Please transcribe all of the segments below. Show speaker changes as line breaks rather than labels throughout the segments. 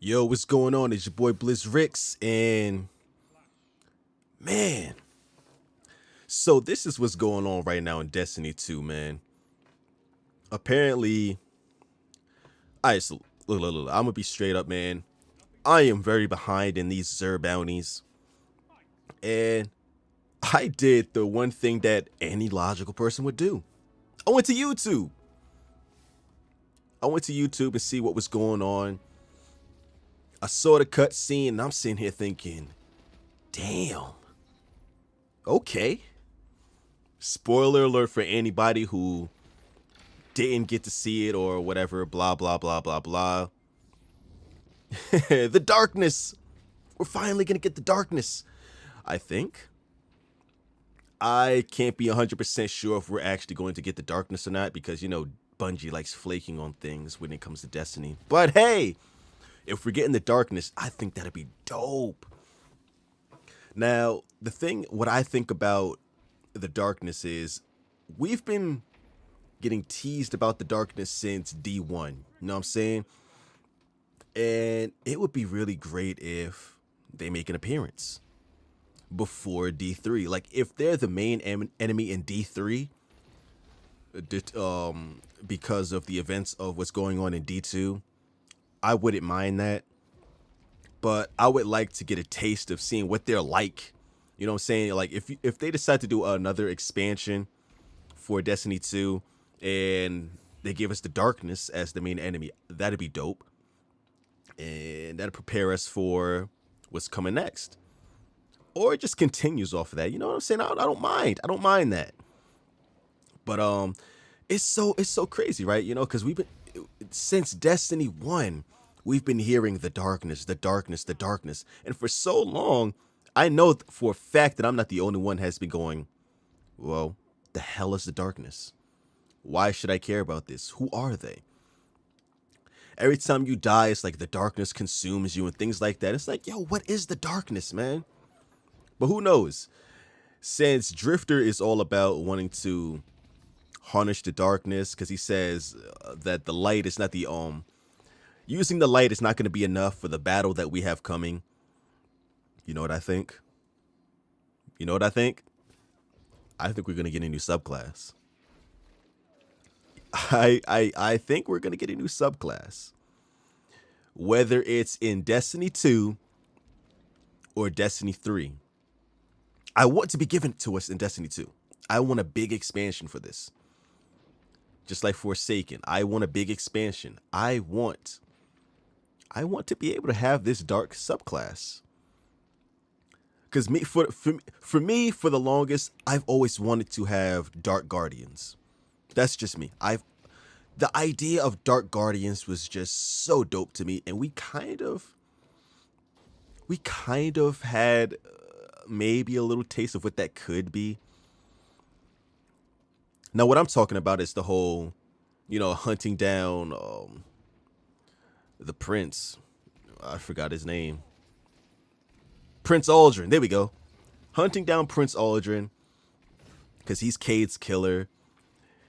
Yo, what's going on? It's your boy BlizzRix, and man, so this is what's going on right now in Destiny 2, man. Apparently, alright, so look, I'm gonna be straight up, man. I am very behind in these Zer bounties, and I did the one thing that any logical person would do. I went to YouTube. And see what was going on. I saw the cutscene, and I'm sitting here thinking, damn. Okay. Spoiler alert for anybody who didn't get to see it or whatever, blah, blah, blah, blah, blah. The darkness. We're finally going to get the darkness, I think. I can't be 100% sure if we're actually going to get the darkness or not because, you know, Bungie likes flaking on things when it comes to Destiny. But hey, if we're getting the darkness, I think that'd be dope. Now, what I think about the darkness is we've been getting teased about the darkness since D1. You know what I'm saying? And it would be really great if they make an appearance before D3. Like, if they're the main enemy in D3, because of the events of what's going on in D2, I wouldn't mind that. But I would like to get a taste of seeing what they're like. You know what I'm saying? Like, if they decide to do another expansion for Destiny 2 and they give us the darkness as the main enemy, that'd be dope. And that'd prepare us for what's coming next. Or it just continues off of that. You know what I'm saying? I don't mind. I don't mind that. But it's so crazy, right? You know, because we've been, since Destiny 1, we've been hearing the darkness, the darkness, the darkness. And for so long, I know for a fact that I'm not the only one has been going, well, the hell is the darkness? Why should I care about this? Who are they? Every time you die, it's like the darkness consumes you and things like that. It's like, yo, what is the darkness, man? But who knows? Since Drifter is all about wanting to harness the darkness, because he says that the light is not the using the light is not going to be enough for the battle that we have coming. You know what I think? You know what I think? I think we're going to get a new subclass. I think we're going to get a new subclass. Whether it's in Destiny 2 or Destiny 3. I want to be given to us in Destiny 2. I want a big expansion for this. Just like Forsaken, I want a big expansion. I want to be able to have this dark subclass. Because for me, for the longest, I've always wanted to have Dark Guardians. That's just me. The idea of Dark Guardians was just so dope to me, and we kind of had maybe a little taste of what that could be. Now, what I'm talking about is the whole, you know, hunting down the prince. I forgot his name. Prince Aldrin. There we go. Hunting down Prince Aldrin because he's Cade's killer.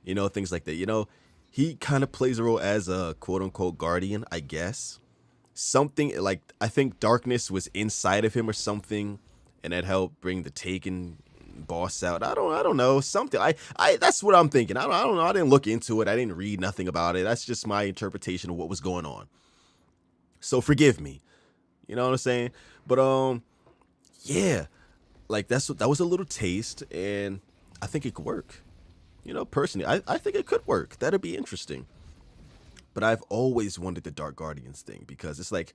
You know, things like that. You know, he kind of plays a role as a quote-unquote guardian, I guess. Something like, I think darkness was inside of him or something, and that helped bring the Taken boss out. I don't know, something. I that's what I'm thinking. I don't know. I didn't look into it. I didn't read nothing about it. That's just my interpretation of what was going on. So forgive me. You know what I'm saying? But yeah, like that was a little taste, and I think it could work. You know, personally, I think it could work. That'd be interesting. But I've always wanted the Dark Guardians thing because it's like,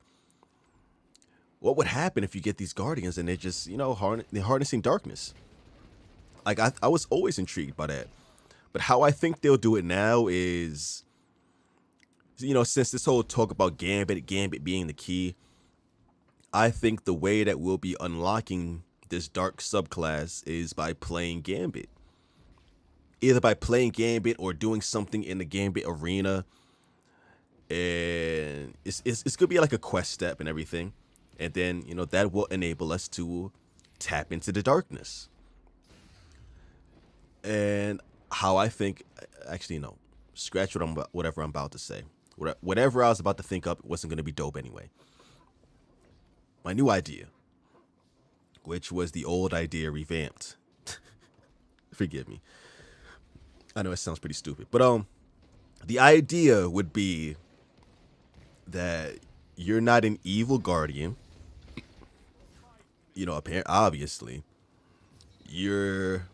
what would happen if you get these Guardians and they're just, you know, they're harnessing darkness? Like, I was always intrigued by that. But how I think they'll do it now is, you know, since this whole talk about Gambit being the key, I think the way that we'll be unlocking this dark subclass is by playing Gambit. Either by playing Gambit or doing something in the Gambit arena. And it's going to be like a quest step and everything. And then, you know, that will enable us to tap into the darkness. And how I think, actually, no, scratch whatever I'm about to say. Whatever I was about to think up wasn't going to be dope anyway. my new idea, which was the old idea revamped. Forgive me. I know it sounds pretty stupid, but the idea would be that you're not an evil guardian. You know, obviously, you're.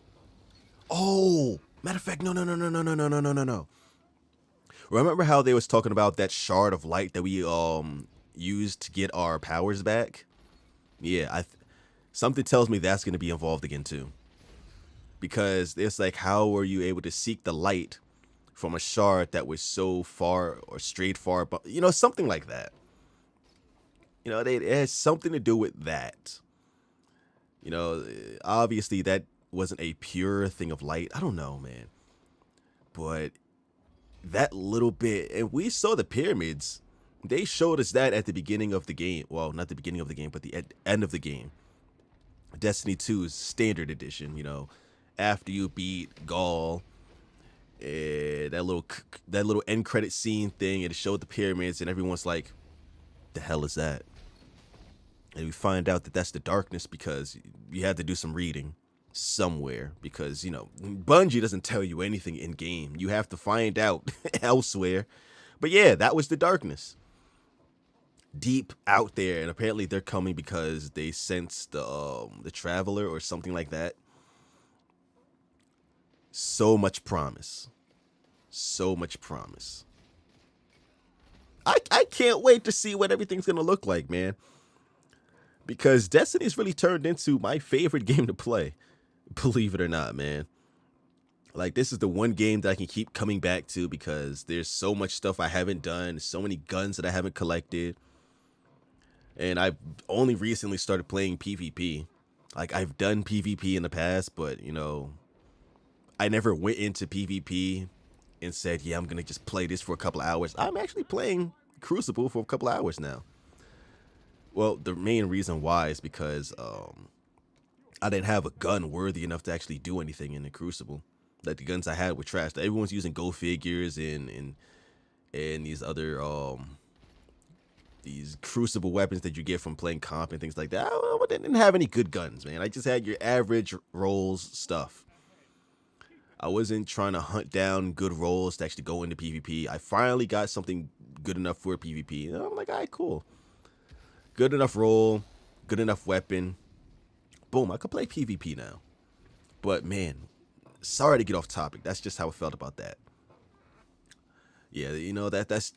Oh, matter of fact, no. Remember how they was talking about that shard of light that we used to get our powers back? Yeah, something tells me that's going to be involved again too. Because it's like, how were you able to seek the light from a shard that was so far or strayed far, but you know, something like that. You know, it has something to do with that. You know, obviously that wasn't a pure thing of light. I don't know, man. But that little bit, and we saw the pyramids. They showed us that at the beginning of the game. Well, not the beginning of the game, but the end of the game. Destiny 2's standard edition, you know, after you beat Gaul, that little end credit scene thing, and it showed the pyramids, and everyone's like, the hell is that? And we find out that that's the darkness, because you had to do some reading somewhere, because, you know, Bungie doesn't tell you anything in game. You have to find out elsewhere. But yeah, that was the darkness. Deep out there, and apparently they're coming because they sensed the traveler or something like that. So much promise. So much promise. I can't wait to see what everything's gonna look like, man. Because Destiny's really turned into my favorite game to play. Believe it or not, man. Like, this is the one game that I can keep coming back to because there's so much stuff I haven't done, so many guns that I haven't collected. And I've only recently started playing PvP. Like, I've done PvP in the past, but, you know, I never went into PvP and said, yeah, I'm going to just play this for a couple of hours. I'm actually playing Crucible for a couple of hours now. Well, the main reason why is because I didn't have a gun worthy enough to actually do anything in the Crucible. Like, the guns I had were trash. Everyone's using Go Figures and these other these Crucible weapons that you get from playing comp and things like that. I didn't have any good guns, man. I just had your average rolls stuff. I wasn't trying to hunt down good rolls to actually go into PvP. I finally got something good enough for PvP. And I'm like, all right, cool. Good enough roll, good enough weapon. Boom, I could play PvP now. But man, sorry to get off topic. That's just how I felt about that. Yeah, you know, that's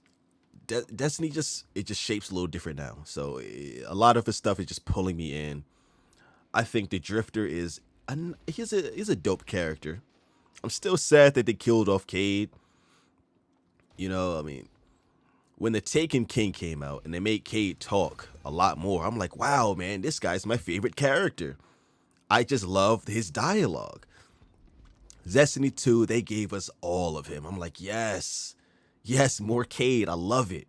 Destiny just shapes a little different now. So a lot of the stuff is just pulling me in. I think the Drifter is he's a dope character. I'm still sad that they killed off Cade. You know, I mean, when the Taken King came out and they made Cade talk a lot more, I'm like, wow, man, this guy's my favorite character. I just loved his dialogue. Destiny 2, they gave us all of him. I'm like, yes, more Cade. I love it.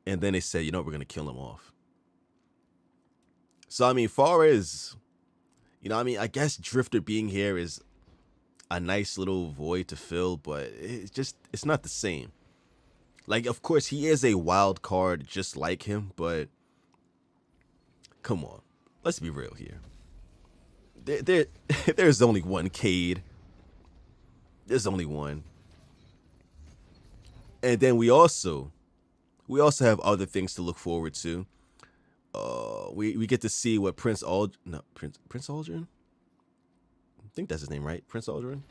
And then they said, you know, we're going to kill him off. So, I mean, far as, you know, I mean, I guess Drifter being here is a nice little void to fill, but it's not the same. Like, of course, he is a wild card just like him, but come on, let's be real here. There's only one Cade. There's only one. And then we also have other things to look forward to. We get to see what Prince Aldrin? I think that's his name, right? Prince Aldrin?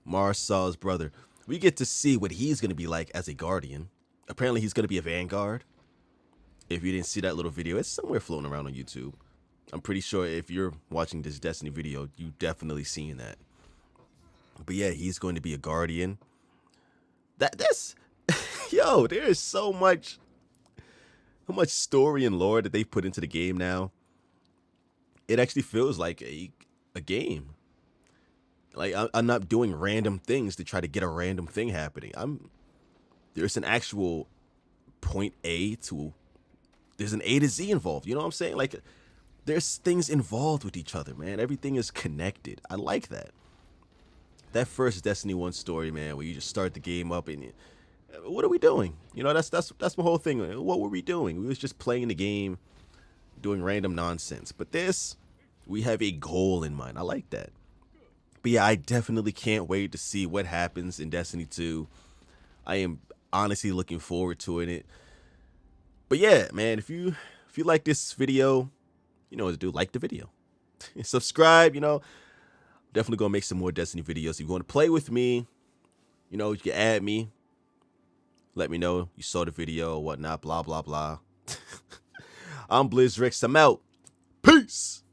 Marsal's brother. We get to see what he's going to be like as a Guardian. Apparently, he's going to be a Vanguard. If you didn't see that little video, it's somewhere floating around on YouTube. I'm pretty sure if you're watching this Destiny video, you've definitely seen that. But yeah, he's going to be a Guardian. That's yo, there is so much story and lore that they've put into the game now. It actually feels like a game. Like, I'm not doing random things to try to get a random thing happening. There's an actual point A to, there's an A to Z involved. You know what I'm saying? Like, there's things involved with each other, man. Everything is connected. I like that. That first Destiny 1 story, man, where you just start the game up and What are we doing? You know, that's my whole thing. What were we doing? We was just playing the game, doing random nonsense. But this, we have a goal in mind. I like that. But yeah, I definitely can't wait to see what happens in Destiny 2. I am honestly looking forward to it. But yeah, man, if you like this video, you know what to do. Like the video. Subscribe, you know. Definitely gonna make some more Destiny videos. If you want to play with me, you know, you can add me. Let me know you saw the video or whatnot, blah, blah, blah. I'm BlizzRex. I'm out. Peace.